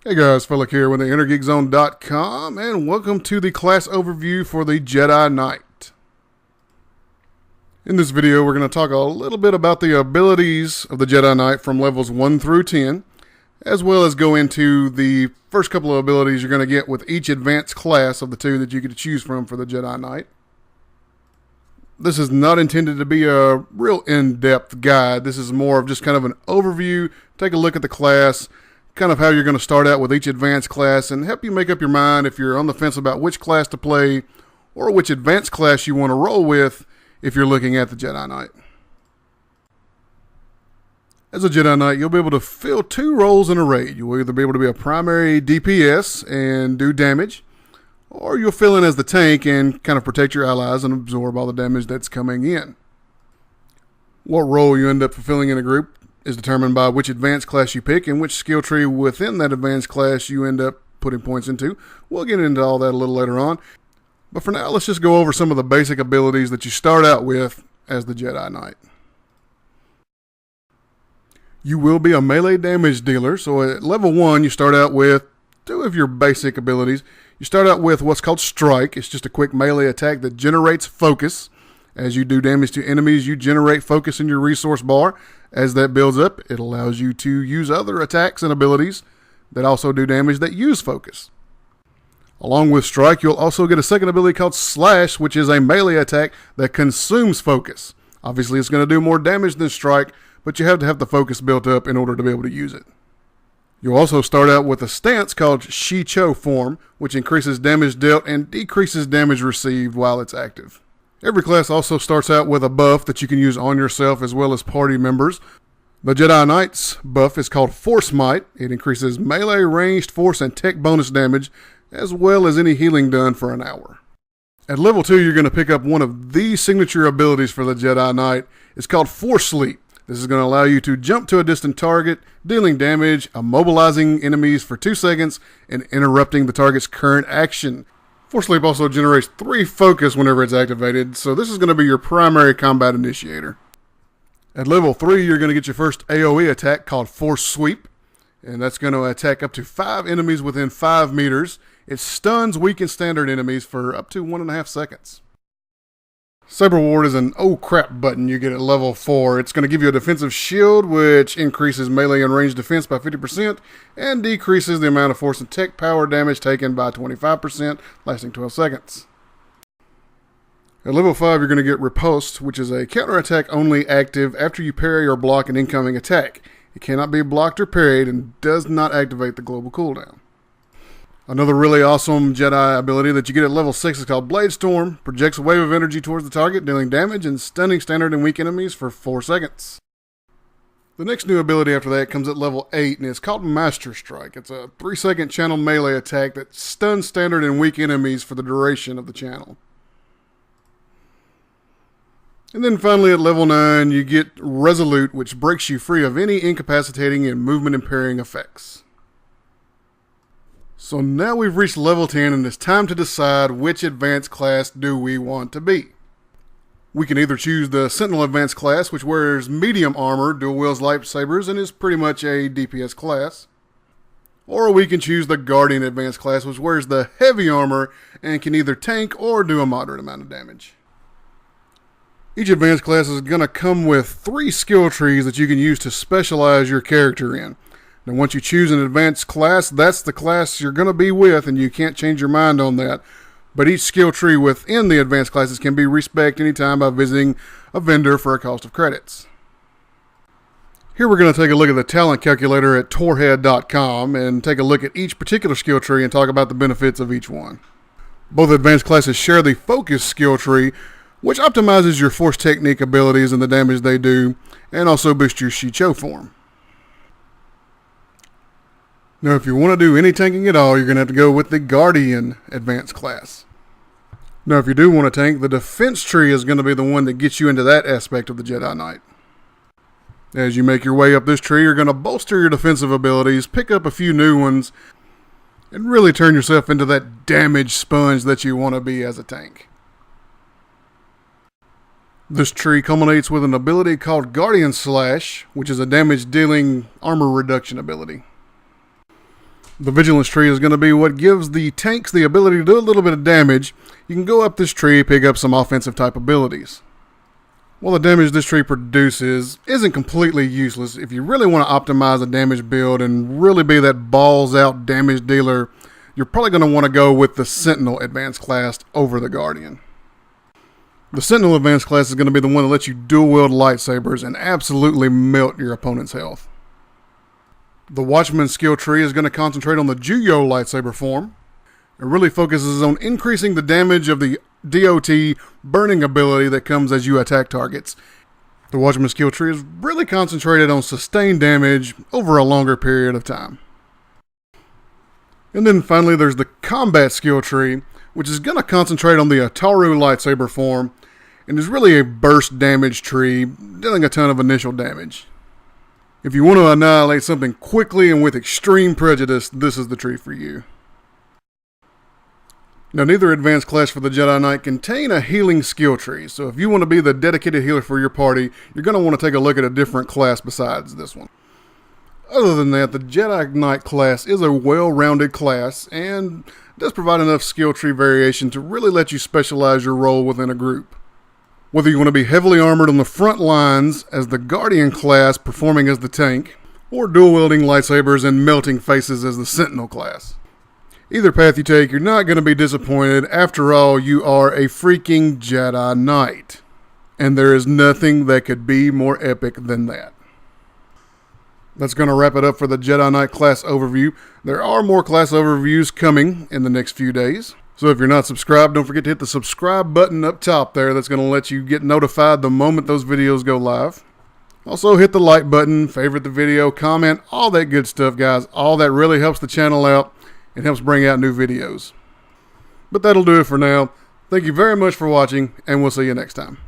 Hey guys, Philip here with the InnerGeekZone.com, and welcome to the class overview for the Jedi Knight. In this video, we're going to talk a little bit about the abilities of the Jedi Knight from levels 1 through 10, as well as go into the first couple of abilities you're going to get with each advanced class of the two that you get to choose from for the Jedi Knight. This is not intended to be a real in-depth guide. This is more of just kind of an overview, take a look at the class, kind of how you're going to start out with each advanced class, and help you make up your mind if you're on the fence about which class to play or which advanced class you want to roll with if you're looking at the Jedi Knight. As a Jedi Knight, you'll be able to fill two roles in a raid. You'll either be able to be a primary DPS and do damage, or you'll fill in as the tank and kind of protect your allies and absorb all the damage that's coming in. What role you end up fulfilling in a group is determined by which advanced class you pick and which skill tree within that advanced class you end up putting points into. We'll get into all that a little later on. But for now, let's just go over some of the basic abilities that you start out with as the Jedi Knight. You will be a melee damage dealer, so at level 1 you start out with two of your basic abilities. You start out with what's called Strike. It's just a quick melee attack that generates focus. As you do damage to enemies, you generate focus in your resource bar. As that builds up, it allows you to use other attacks and abilities that also do damage that use focus. Along with Strike, you'll also get a second ability called Slash, which is a melee attack that consumes focus. Obviously, it's going to do more damage than Strike, but you have to have the focus built up in order to be able to use it. You'll also start out with a stance called Shicho form, which increases damage dealt and decreases damage received while it's active. Every class also starts out with a buff that you can use on yourself as well as party members. The Jedi Knight's buff is called Force Might. It increases melee, ranged, force, and tech bonus damage, as well as any healing done for an hour. At level 2, you're going to pick up one of the signature abilities for the Jedi Knight. It's called Force Sleep. This is going to allow you to jump to a distant target, dealing damage, immobilizing enemies for 2 seconds, and interrupting the target's current action. Force Sleep also generates 3 focus whenever it's activated, so this is going to be your primary combat initiator. At level 3, you're going to get your first AoE attack called Force Sweep, and that's going to attack up to 5 enemies within 5 meters. It stuns weak and standard enemies for up to 1.5 seconds. Saber Ward is an oh crap button you get at level 4. It's going to give you a defensive shield, which increases melee and ranged defense by 50% and decreases the amount of force and tech power damage taken by 25%, lasting 12 seconds. At level 5, you're going to get Riposte, which is a counterattack only active after you parry or block an incoming attack. It cannot be blocked or parried and does not activate the global cooldown. Another really awesome Jedi ability that you get at level 6 is called Blade Storm. Projects a wave of energy towards the target, dealing damage and stunning standard and weak enemies for 4 seconds. The next new ability after that comes at level 8, and it's called Master Strike. It's a 3-second channel melee attack that stuns standard and weak enemies for the duration of the channel. And then finally at level 9, you get Resolute, which breaks you free of any incapacitating and movement impairing effects. So now we've reached level 10 and it's time to decide which advanced class do we want to be. We can either choose the Sentinel advanced class, which wears medium armor, dual wields lightsabers, and is pretty much a DPS class. Or we can choose the Guardian advanced class, which wears the heavy armor and can either tank or do a moderate amount of damage. Each advanced class is going to come with 3 skill trees that you can use to specialize your character in. Now, once you choose an advanced class, that's the class you're going to be with, and you can't change your mind on that. But each skill tree within the advanced classes can be respec'd anytime by visiting a vendor for a cost of credits. Here we're going to take a look at the talent calculator at torhead.com and take a look at each particular skill tree and talk about the benefits of each one. Both advanced classes share the focus skill tree, which optimizes your force technique abilities and the damage they do, and also boosts your Shicho form. Now, if you want to do any tanking at all, you're going to have to go with the Guardian advanced class. Now, if you do want to tank, the defense tree is going to be the one that gets you into that aspect of the Jedi Knight. As you make your way up this tree, you're going to bolster your defensive abilities, pick up a few new ones, and really turn yourself into that damage sponge that you want to be as a tank. This tree culminates with an ability called Guardian Slash, which is a damage dealing armor reduction ability. The Vigilance tree is going to be what gives the tanks the ability to do a little bit of damage. You can go up this tree, pick up some offensive type abilities. While the damage this tree produces isn't completely useless, if you really want to optimize a damage build and really be that balls out damage dealer, you're probably going to want to go with the Sentinel advanced class over the Guardian. The Sentinel advanced class is going to be the one that lets you dual wield lightsabers and absolutely melt your opponent's health. The Watchman skill tree is going to concentrate on the Juyo lightsaber form. It really focuses on increasing the damage of the DOT burning ability that comes as you attack targets. The Watchman skill tree is really concentrated on sustained damage over a longer period of time. And then finally there's the Combat skill tree, which is going to concentrate on the Ataru lightsaber form and is really a burst damage tree, dealing a ton of initial damage. If you want to annihilate something quickly and with extreme prejudice, this is the tree for you. Now, neither advanced class for the Jedi Knight contain a healing skill tree, so if you want to be the dedicated healer for your party, you're going to want to take a look at a different class besides this one. Other than that, the Jedi Knight class is a well-rounded class and does provide enough skill tree variation to really let you specialize your role within a group. Whether you want to be heavily armored on the front lines as the Guardian class performing as the tank, or dual-wielding lightsabers and melting faces as the Sentinel class. Either path you take, you're not going to be disappointed. After all, you are a freaking Jedi Knight. And there is nothing that could be more epic than that. That's going to wrap it up for the Jedi Knight class overview. There are more class overviews coming in the next few days. So if you're not subscribed, don't forget to hit the subscribe button up top there. That's going to let you get notified the moment those videos go live. Also hit the like button, favorite the video, comment, all that good stuff, guys. All that really helps the channel out and helps bring out new videos. But that'll do it for now. Thank you very much for watching, and we'll see you next time.